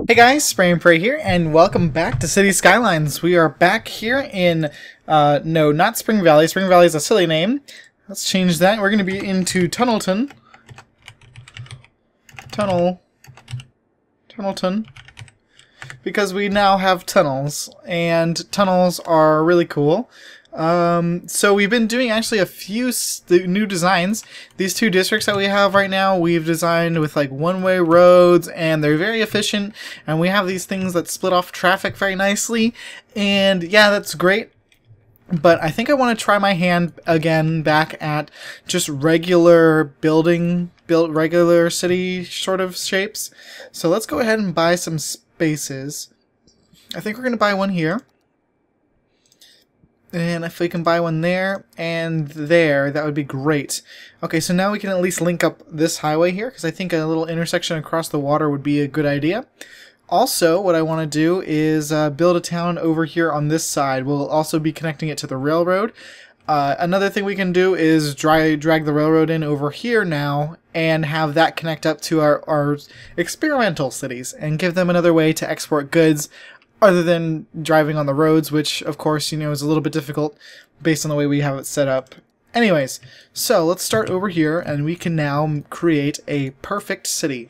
Hey guys, Spray and Pray here, and welcome back to City Skylines. We are back here in, no, not Spring Valley. Spring Valley is a silly name. Let's change that. We're going to be into Tunnelton. Tunnelton. Because we now have tunnels, and tunnels are really cool. So we've been doing actually a few new designs. These two districts that we have right now, we've designed with like one-way roads, and they're very efficient, and we have these things that split off traffic very nicely, and yeah, that's great. But I think I want to try my hand again back at just regular regular city sort of shapes. So let's go ahead and buy some spaces. I think we're going to buy one here. And if we can buy one there and there, that would be great. Okay, so now we can at least link up this highway here, because I think a little intersection across the water would be a good idea. Also, what I want to do is build a town over here on this side. We'll also be connecting it to the railroad. Another thing we can do is drag the railroad in over here now and have that connect up to our experimental cities and give them another way to export goods other than driving on the roads, which, of course, you know, is a little bit difficult based on the way we have it set up. Anyways, so let's start over here, and we can now create a perfect city.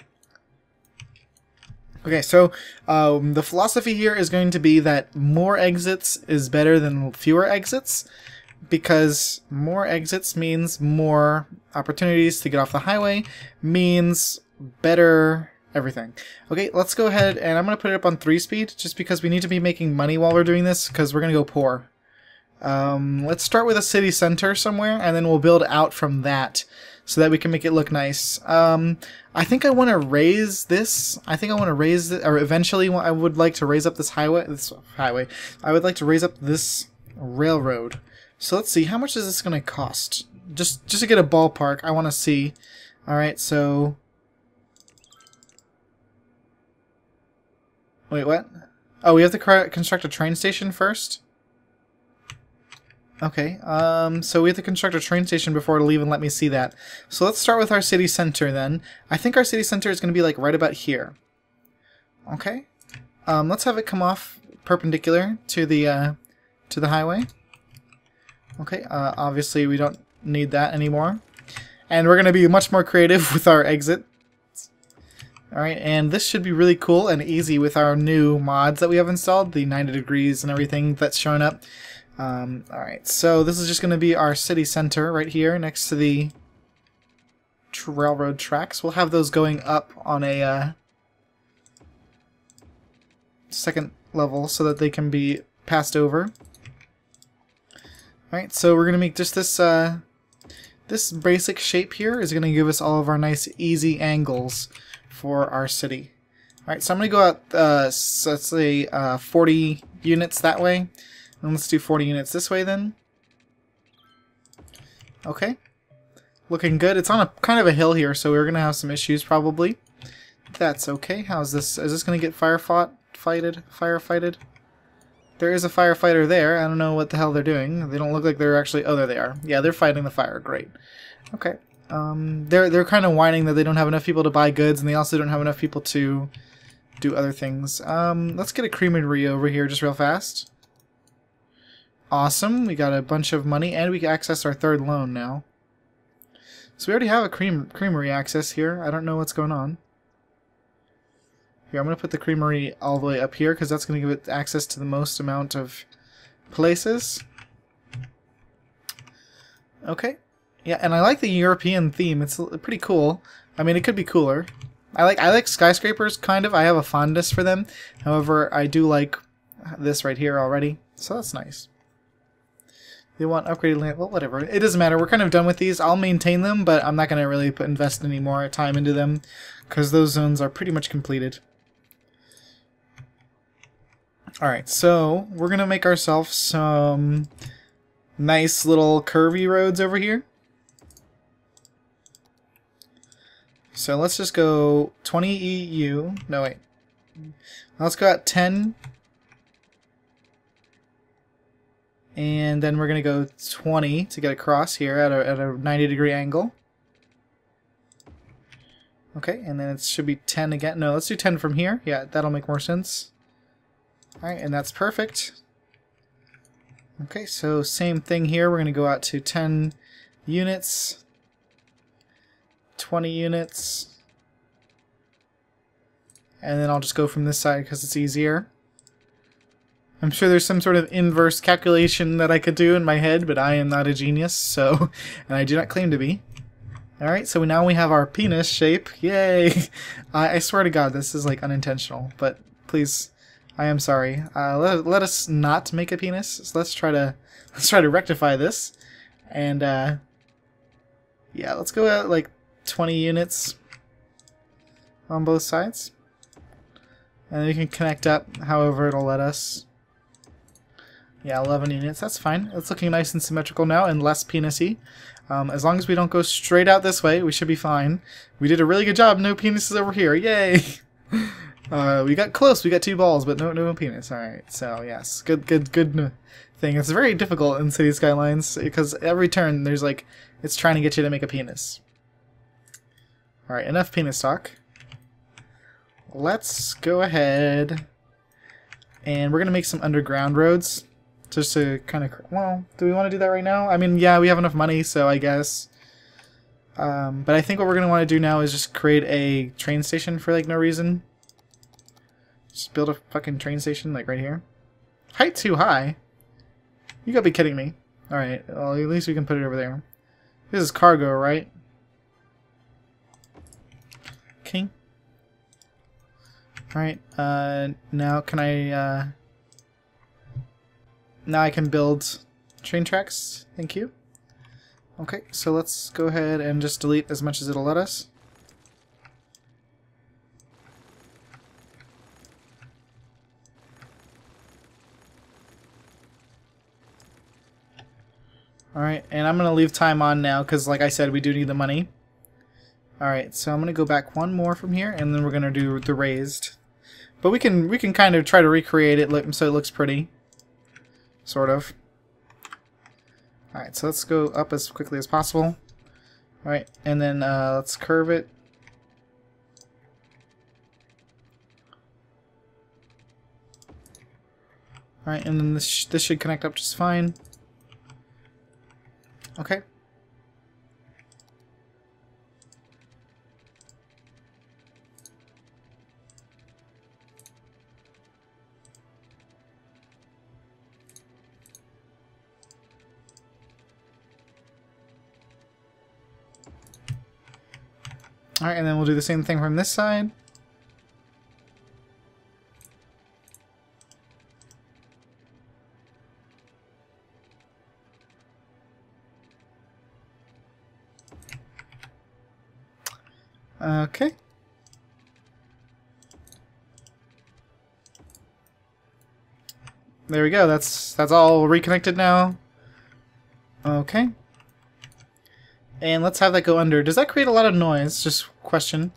Okay, so the philosophy here is going to be that more exits is better than fewer exits, because more exits means more opportunities to get off the highway, means better everything. Okay, let's go ahead, and I'm going to put it up on 3-speed, just because we need to be making money while we're doing this, because we're going to go poor. Let's start with a city center somewhere, and then we'll build out from that, so that we can make it look nice. I think I want to raise this. I think I want to raise it, or eventually I would like to raise up this highway. I would like to raise up this railroad. So let's see, how much is this going to cost? Just to get a ballpark, I want to see. Alright, so... Wait, what? Oh, we have to construct a train station first? Okay, so we have to construct a train station before it'll even let me see that. So let's start with our city center then. I think our city center is going to be like right about here. Okay. Let's have it come off perpendicular to the highway. Okay, obviously we don't need that anymore. And we're going to be much more creative with our exit. Alright, and this should be really cool and easy with our new mods that we have installed, the 90 degrees and everything that's showing up. Alright, so this is just going to be our city center right here next to the railroad tracks. We'll have those going up on a second level so that they can be passed over. Alright, so we're going to make just this this basic shape here is going to give us all of our nice easy angles for our city. Alright, so I'm going to go out, so let's say 40 units that way. And let's do 40 units this way then. Okay. Looking good. It's on a kind of a hill here, so we're going to have some issues probably. That's okay. How's this? Is this going to get firefighted? There is a firefighter there. I don't know what the hell they're doing. They don't look like they're actually... Oh, there they are. Yeah, they're fighting the fire. Great. Okay. They're kind of whining that they don't have enough people to buy goods, and they also don't have enough people to do other things. Let's get a creamery over here just real fast. Awesome. We got a bunch of money, and we can access our third loan now. So we already have a creamery access here. I don't know what's going on. Here, I'm going to put the creamery all the way up here, because that's going to give it access to the most amount of places. Okay. Yeah, and I like the European theme. It's pretty cool. I mean, it could be cooler. I like skyscrapers, kind of. I have a fondness for them. However, I do like this right here already. So that's nice. They want upgraded land. Well, whatever. It doesn't matter. We're kind of done with these. I'll maintain them, but I'm not going to really invest any more time into them, because those zones are pretty much completed. Alright, so we're going to make ourselves some nice little curvy roads over here. So let's just go 20 EU. No, wait. Let's go at 10. And then we're going to go 20 to get across here at a 90-degree angle. Okay, and then it should be 10 again. No, let's do 10 from here. Yeah, that'll make more sense. Alright, and that's perfect. Okay, so same thing here. We're going to go out to 10 units, 20 units, and then I'll just go from this side because it's easier. I'm sure there's some sort of inverse calculation that I could do in my head, but I am not a genius, so, and I do not claim to be. Alright, so now we have our penis shape. Yay! I swear to God, this is like unintentional, but please, I am sorry. Let us not make a penis. So let's try to rectify this. And yeah, let's go at like 20 units on both sides. And we can connect up however it'll let us. Yeah, 11 units, that's fine. It's looking nice and symmetrical now and less penis-y. As long as we don't go straight out this way, we should be fine. We did a really good job. No penises over here. Yay! We got close. We got 2 balls, but no penis. Alright, so yes. Good thing. It's very difficult in City Skylines because every turn there's like, it's trying to get you to make a penis. Alright, enough penis talk. Let's go ahead and we're going to make some underground roads. Just to kind of, well, do we want to do that right now? I mean, yeah, we have enough money, so I guess. But I think what we're going to want to do now is just create a train station for, like, no reason. Just build a fucking train station, like, right here. Height too high? You gotta be kidding me. Alright, well, at least we can put it over there. This is cargo, right? Okay. Alright, now can I, now I can build train tracks. Thank you. Okay, so let's go ahead and just delete as much as it'll let us. Alright, and I'm going to leave time on now because, like I said, we do need the money. Alright, so I'm going to go back one more from here, and then we're going to do the raised. But we can kind of try to recreate it so it looks pretty. Sort of. Alright, so let's go up as quickly as possible. Alright, and then let's curve it. Alright, and then this should connect up just fine. Okay. Alright, and then we'll do the same thing from this side. Okay. There we go. That's all reconnected now. Okay. And let's have that go under. Does that create a lot of noise? Just question.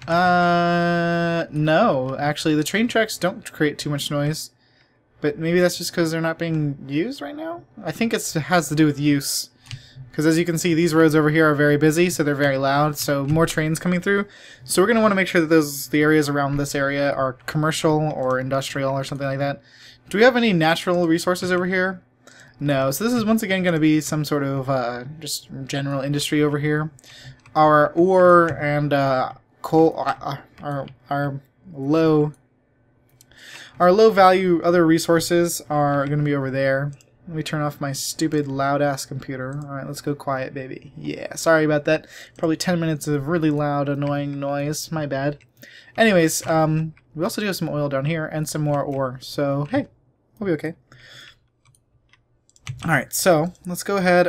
No. Actually, the train tracks don't create too much noise. But maybe that's just because they're not being used right now? I think it has to do with use. Because as you can see, these roads over here are very busy, so they're very loud, so more trains coming through. So we're going to want to make sure that the areas around this area are commercial or industrial or something like that. Do we have any natural resources over here? No, so this is once again going to be some sort of just general industry over here. Our ore and coal, our low value other resources are going to be over there. Let me turn off my stupid loud-ass computer. Alright, let's go quiet, baby. Yeah, sorry about that. Probably 10 minutes of really loud, annoying noise. My bad. Anyways, we also do have some oil down here and some more ore. So, hey, we'll be okay. Alright, so let's go ahead.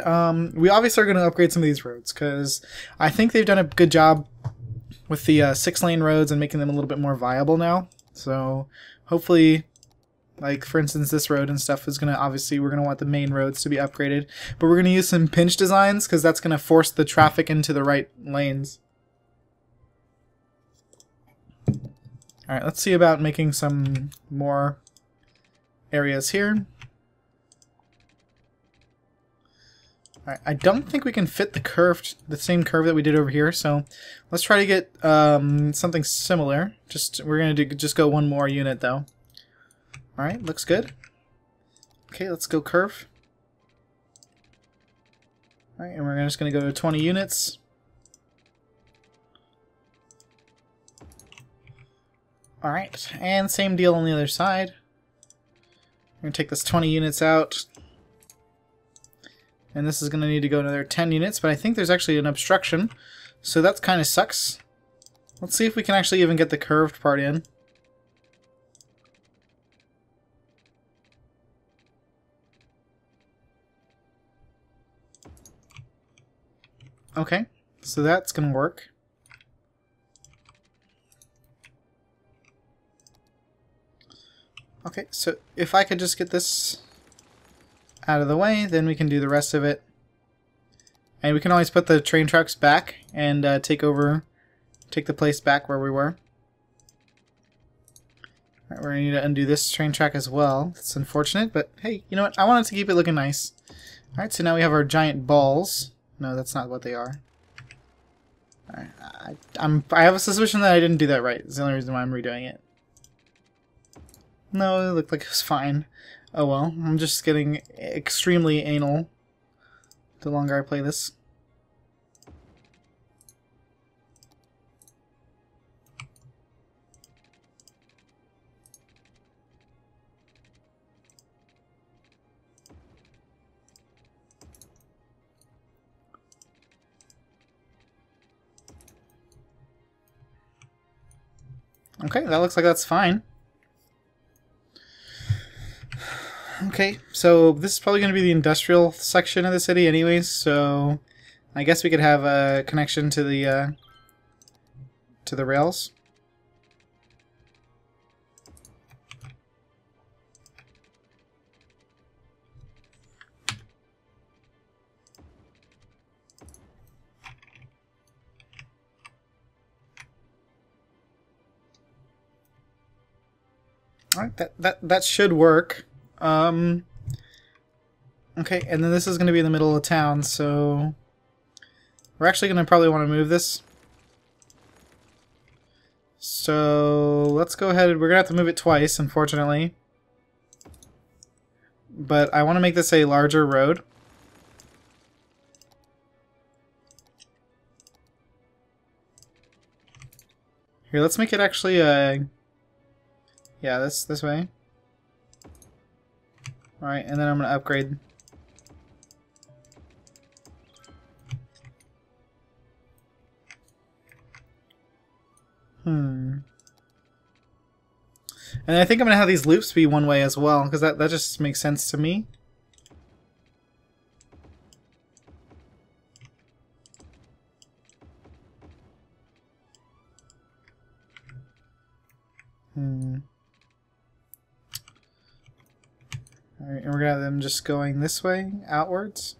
We obviously are going to upgrade some of these roads because I think they've done a good job with the 6-lane roads and making them a little bit more viable now. So, hopefully... Like, for instance, this road and stuff is going to, obviously, we're going to want the main roads to be upgraded. But we're going to use some pinch designs, because that's going to force the traffic into the right lanes. Alright, let's see about making some more areas here. Alright, I don't think we can fit the same curve that we did over here, so let's try to get something similar. We're gonna just go one more unit though. Alright, looks good. Okay, let's go curve. Alright, and we're just gonna go to 20 units. Alright, and same deal on the other side. We're gonna take this 20 units out. And this is going to need to go another 10 units, but I think there's actually an obstruction, so that kind of sucks. Let's see if we can actually even get the curved part in. Okay, so that's going to work. Okay, so if I could just get this out of the way, then we can do the rest of it. And we can always put the train tracks back and take the place back where we were. Alright, we're going to need to undo this train track as well. It's unfortunate, but hey, you know what? I wanted to keep it looking nice. Alright, so now we have our giant balls. No, that's not what they are. Alright, I have a suspicion that I didn't do that right. It's the only reason why I'm redoing it. No, it looked like it was fine. Oh well, I'm just getting extremely anal the longer I play this. Okay, that looks like that's fine. Okay, so this is probably going to be the industrial section of the city anyways, so I guess we could have a connection to the rails. Alright, that should work. Okay, and then this is going to be in the middle of town, so we're actually going to probably want to move this. So let's go ahead. We're going to have to move it twice, unfortunately. But I want to make this a larger road. Here, let's make it actually yeah, this way. Alright, and then I'm going to upgrade. And I think I'm going to have these loops be one way as well, because that just makes sense to me. Alright, and we're going to have them just going this way, outwards.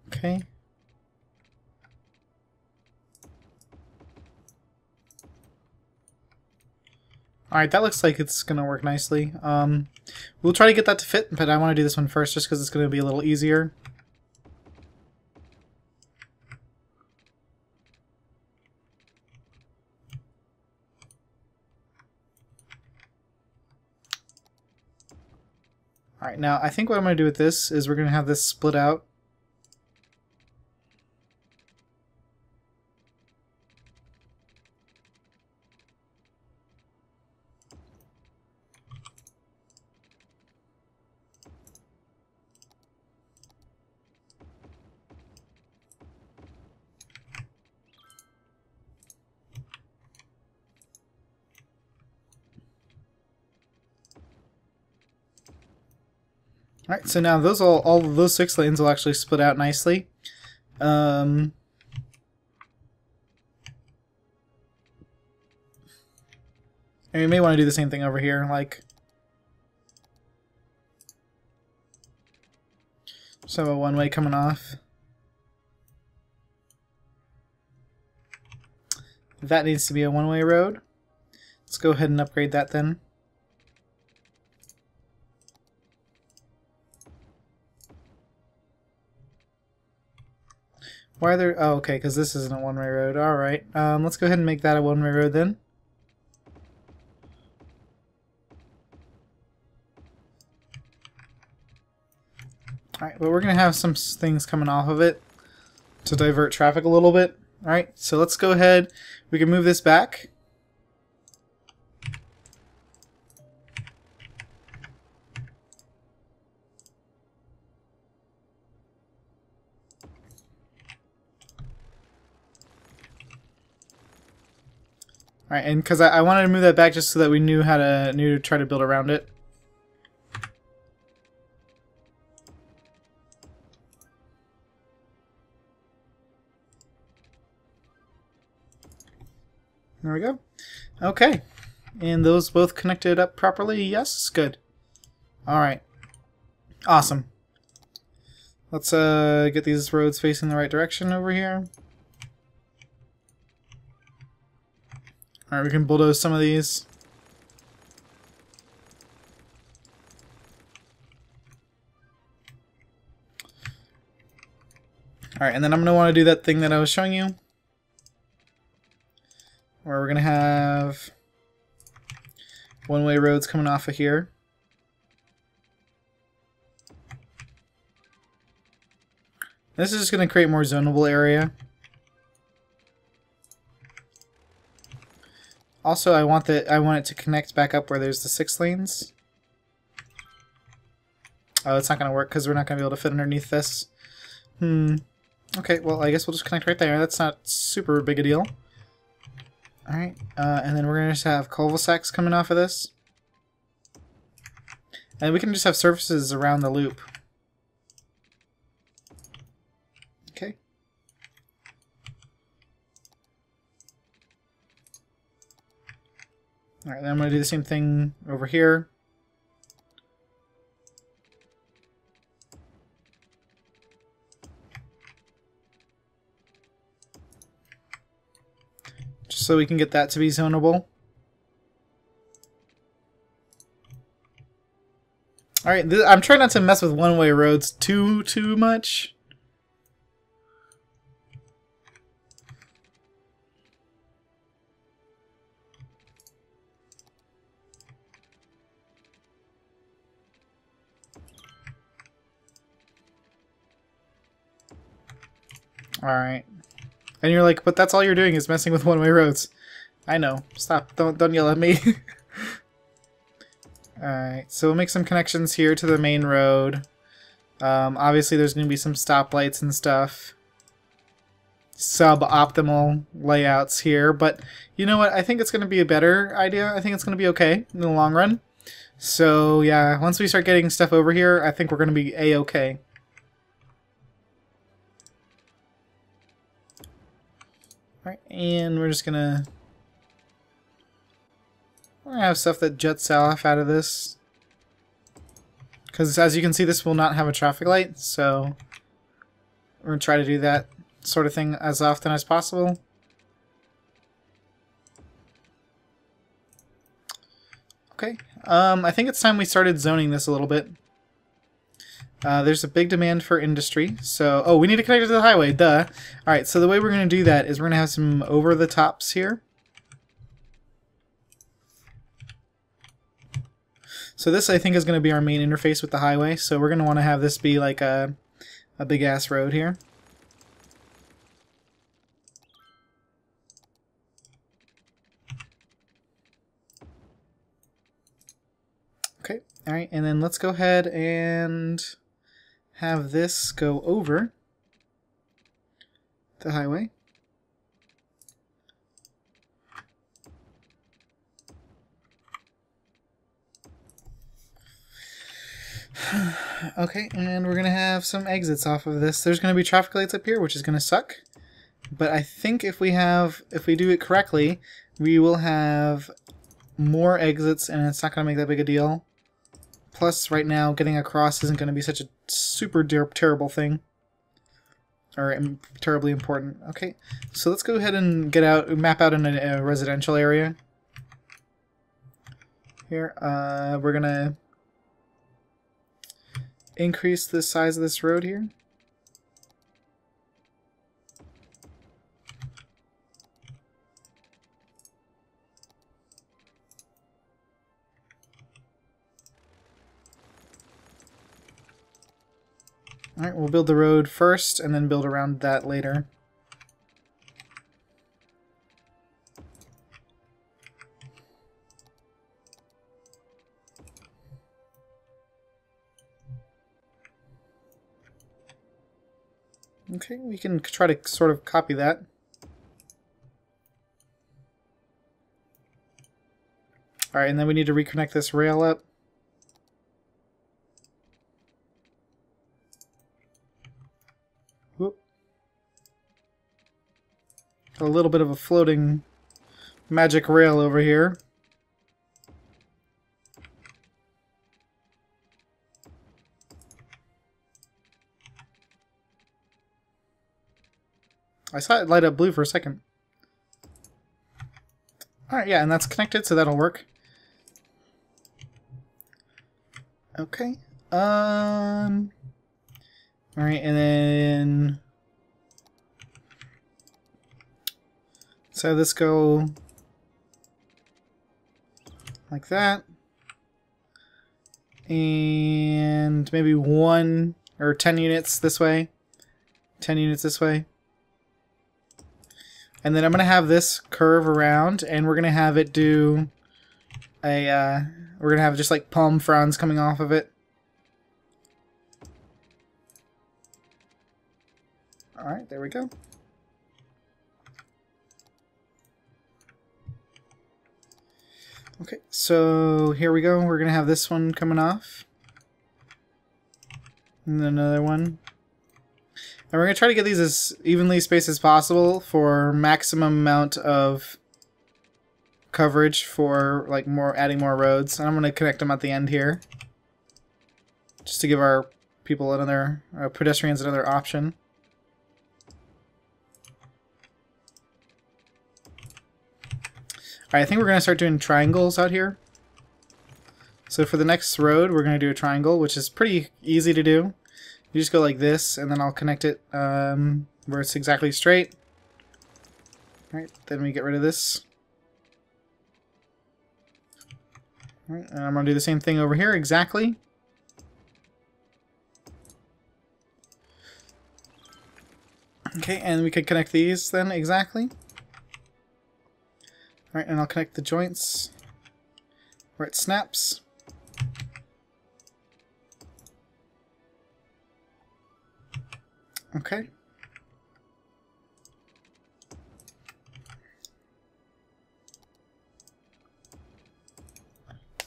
Okay. Alright, that looks like it's going to work nicely. We'll try to get that to fit, but I want to do this one first just because it's going to be a little easier. Alright, now I think what I'm going to do with this is we're going to have this split out. Alright, so now those all of those 6 lanes will actually split out nicely. And we may want to do the same thing over here, like so a one-way coming off. that needs to be a one-way road. Let's go ahead and upgrade that then. Why are there... Oh, okay, because this isn't a one-way road. Alright, let's go ahead and make that a one-way road then. Alright, but we're going to have some things coming off of it to divert traffic a little bit. Alright, so let's go ahead. We can move this back. Alright, and because I wanted to move that back just so that we knew to try to build around it. There we go. Okay. And those both connected up properly? Yes? Good. Alright. Awesome. Let's get these roads facing the right direction over here. Alright, we can bulldoze some of these. Alright, and then I'm going to want to do that thing that I was showing you, where we're going to have one-way roads coming off of here. This is just going to create more zonable area. Also, I want it to connect back up where there's the 6 lanes. Oh, it's not going to work because we're not going to be able to fit underneath this. Okay, well, I guess we'll just connect right there. That's not super big a deal. Alright, and then we're going to just have cul-de-sacs coming off of this. And we can just have surfaces around the loop. Okay. Alright, then I'm going to do the same thing over here. Just so we can get that to be zonable. Alright, I'm trying not to mess with one-way roads too much. Alright. And you're like, but that's all you're doing is messing with one-way roads. I know. Stop. Don't yell at me. Alright, so we'll make some connections here to the main road. Obviously there's going to be some stoplights and stuff. Suboptimal layouts here, but you know what? I think it's going to be a better idea. I think it's going to be okay in the long run. So yeah, once we start getting stuff over here, I think we're going to be A-okay. Alright, and we're just gonna have stuff that jets off out of this. Because as you can see, this will not have a traffic light, so we're gonna try to do that sort of thing as often as possible. Okay, I think it's time we started zoning this a little bit. There's a big demand for industry, so... Oh, we need to connect it to the highway, duh! Alright, so the way we're going to do that is we're going to have some over-the-tops here. So this, I think, is going to be our main interface with the highway, so we're going to want to have this be like a big-ass road here. Okay, alright, and then let's go ahead and have this go over the highway. Okay, and we're going to have some exits off of this. There's going to be traffic lights up here, which is going to suck. But I think if we do it correctly, we will have more exits, and it's not going to make that big a deal. Plus, right now, getting across isn't going to be such a super terrible thing. or terribly important. Okay, so let's go ahead and map out in a residential area. Here, we're gonna increase the size of this road here. Alright, we'll build the road first and then build around that later. Okay, we can try to sort of copy that. Alright, and then we need to reconnect this rail up. Whoop. A little bit of a floating magic rail over here. I saw it light up blue for a second. Alright, yeah, and that's connected, so that'll work. Okay. Alright, and then... so this go... like that. And maybe 1 or 10 units this way. 10 units this way. And then I'm going to have this curve around, and we're going to have it do a, we're going to have just like palm fronds coming off of it. Alright, there we go. Okay, so here we go. We're going to have this one coming off. And then another one. And we're going to try to get these as evenly spaced as possible for maximum amount of coverage for like adding more roads. And I'm going to connect them at the end here, just to give our people another, pedestrians another option. Alright, I think we're going to start doing triangles out here. So for the next road, we're going to do a triangle, which is pretty easy to do. You just go like this, and then I'll connect it where it's exactly straight. Alright, then we get rid of this. Alright, and I'm going to do the same thing over here, exactly. Okay, and we could connect these then, exactly. Alright, and I'll connect the joints where it snaps. Okay.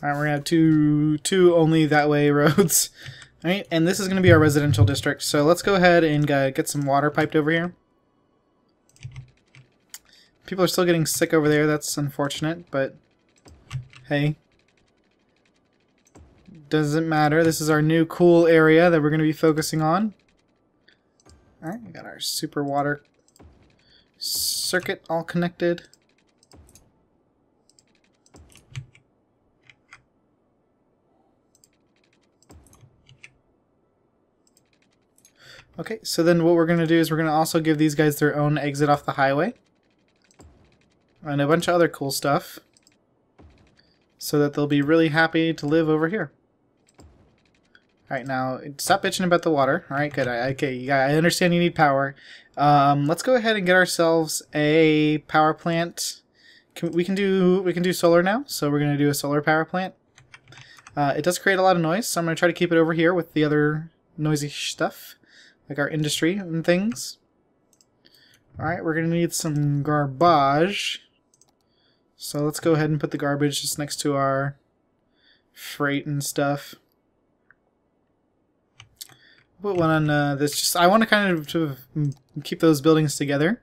Alright, we're gonna have two only that way roads. Alright, and this is gonna be our residential district, so let's go ahead and get some water piped over here. People are still getting sick over there, that's unfortunate, but hey. Doesn't matter, this is our new cool area that we're gonna be focusing on. Alright, we got our super water circuit all connected. Okay, so then what we're going to do is we're going to also give these guys their own exit off the highway. And a bunch of other cool stuff. So that they'll be really happy to live over here. Alright, now, stop bitching about the water. Alright, good. Okay, yeah, I understand you need power. Let's go ahead and get ourselves a power plant. We can do solar now, so we're going to do a solar power plant. It does create a lot of noise, so I'm going to try to keep it over here with the other noisy stuff, like our industry and things. Alright, we're going to need some garbage. So let's go ahead and put the garbage just next to our freight and stuff. Put one on this. Just I want to kind of keep those buildings together.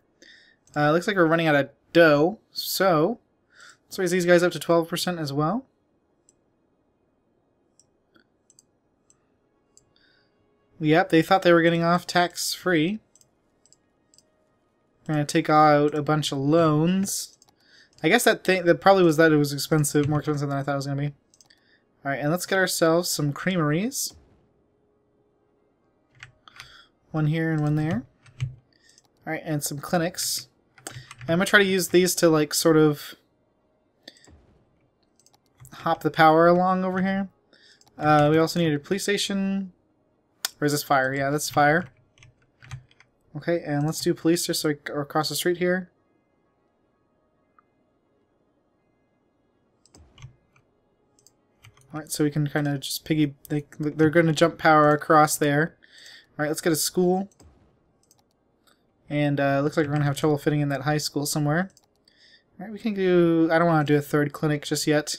Looks like we're running out of dough, so let's raise these guys up to 12% as well. Yep, they thought they were getting off tax-free. We're going to take out a bunch of loans. I guess that probably was that it was expensive, more expensive than I thought it was going to be. Alright, and let's get ourselves some creameries. One here and one there. Alright, and some clinics. And I'm going to try to use these to, like, sort of hop the power along over here. We also need a police station. Or is this fire? Yeah, that's fire. Okay, and let's do police just so or across the street here. Alright, so we can kind of just they're going to jump power across there. Alright, let's get a school. And looks like we're going to have trouble fitting in that high school somewhere. Alright, we can do... I don't want to do a third clinic just yet.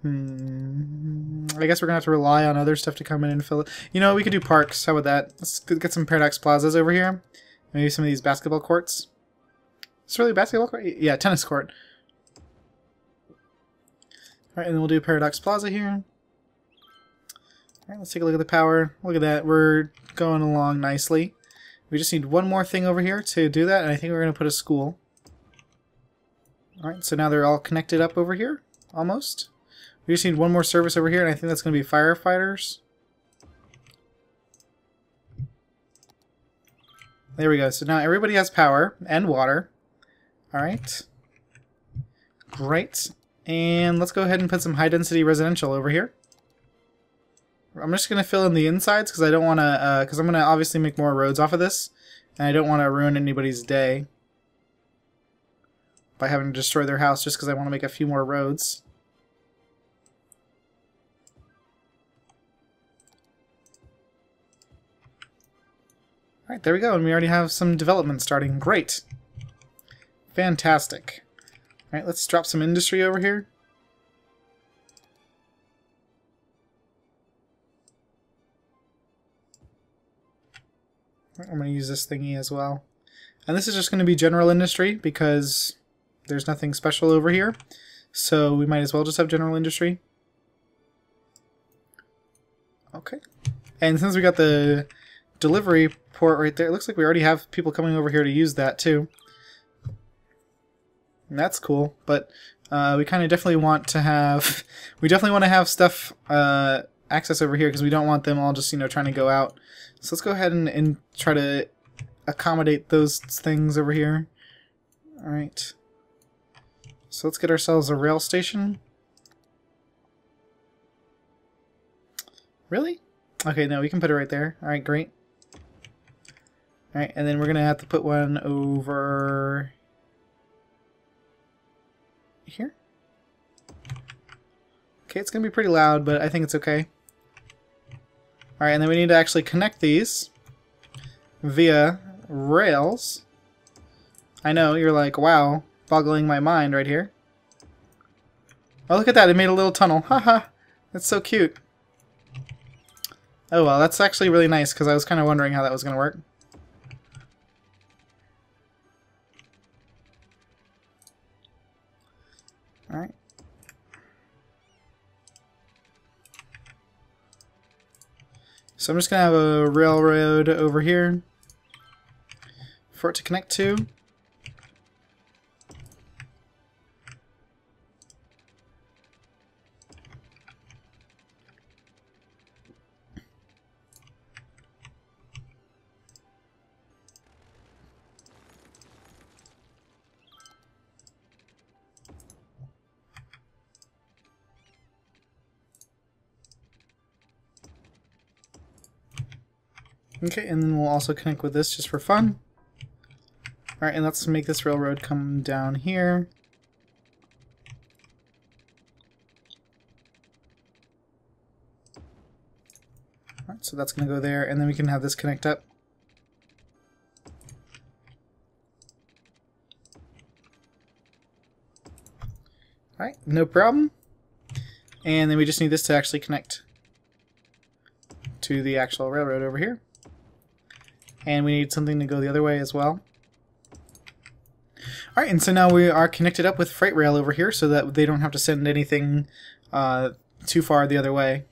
I guess we're going to have to rely on other stuff to come in and fill it. You know, we could do parks. How about that? Let's get some Paradox Plazas over here. Maybe some of these basketball courts. Is it really a basketball court? Yeah, tennis court. Alright, and then we'll do Paradox Plaza here. Alright, let's take a look at the power. Look at that. We're going along nicely. We just need one more thing over here to do that, and I think we're going to put a school. Alright, so now they're all connected up over here. Almost. We just need one more service over here, and I think that's going to be firefighters. There we go. So now everybody has power and water. Alright. Great. And let's go ahead and put some high-density residential over here. I'm just going to fill in the insides because I don't want to, because I'm going to obviously make more roads off of this, and I don't want to ruin anybody's day by having to destroy their house just because I want to make a few more roads. Alright, there we go, and we already have some development starting. Great. Fantastic. Alright, let's drop some industry over here. I'm going to use this thingy as well. And this is just going to be general industry because there's nothing special over here. So we might as well just have general industry. Okay. And since we got the delivery port right there, it looks like we already have people coming over here to use that too. And that's cool, but we kind of definitely want to have stuff access over here because we don't want them all just, you know, trying to go out. So let's go ahead and try to accommodate those things over here. Alright. So let's get ourselves a rail station. Really? Okay, no, we can put it right there. Alright, great. Alright, and then we're going to have to put one over here. Okay, it's going to be pretty loud, but I think it's okay. Alright, and then we need to actually connect these via rails. I know, you're like, wow, boggling my mind right here. Oh, look at that, it made a little tunnel. Haha, that's so cute. Oh well, that's actually really nice, because I was kind of wondering how that was going to work. Alright. So I'm just going to have a railroad over here for it to connect to. Okay, and then we'll also connect with this just for fun. Alright, and let's make this railroad come down here. Alright, so that's going to go there, and then we can have this connect up. Alright, no problem. And then we just need this to actually connect to the actual railroad over here. And we need something to go the other way as well. Alright, and so now we are connected up with freight rail over here so that they don't have to send anything too far the other way.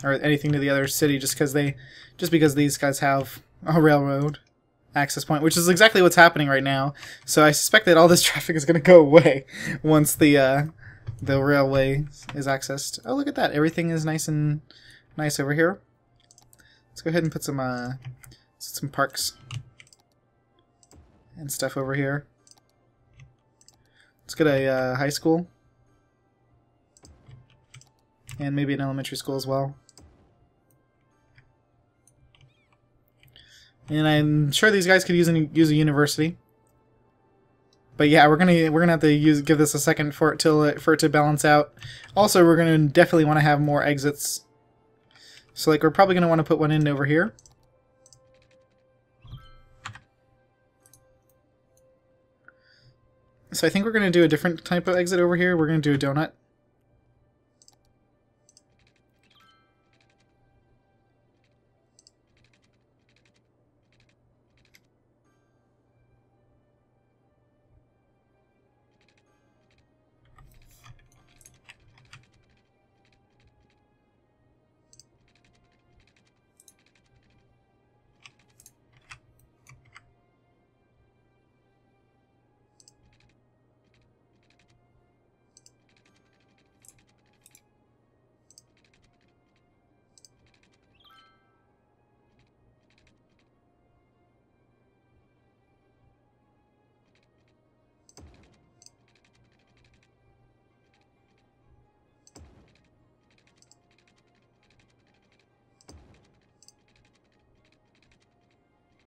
Or anything to the other city just just because these guys have a railroad access point, which is exactly what's happening right now. So I suspect that all this traffic is going to go away once the railway is accessed. Oh, look at that! Everything is nice and nice over here. Let's go ahead and put some parks and stuff over here. Let's get a high school and maybe an elementary school as well. And I'm sure these guys could use a university. But yeah, we're gonna have to give this a second for it to balance out. Also, we're gonna definitely want to have more exits. So like we're probably gonna want to put one in over here. So I think we're gonna do a different type of exit over here. We're gonna do a donut.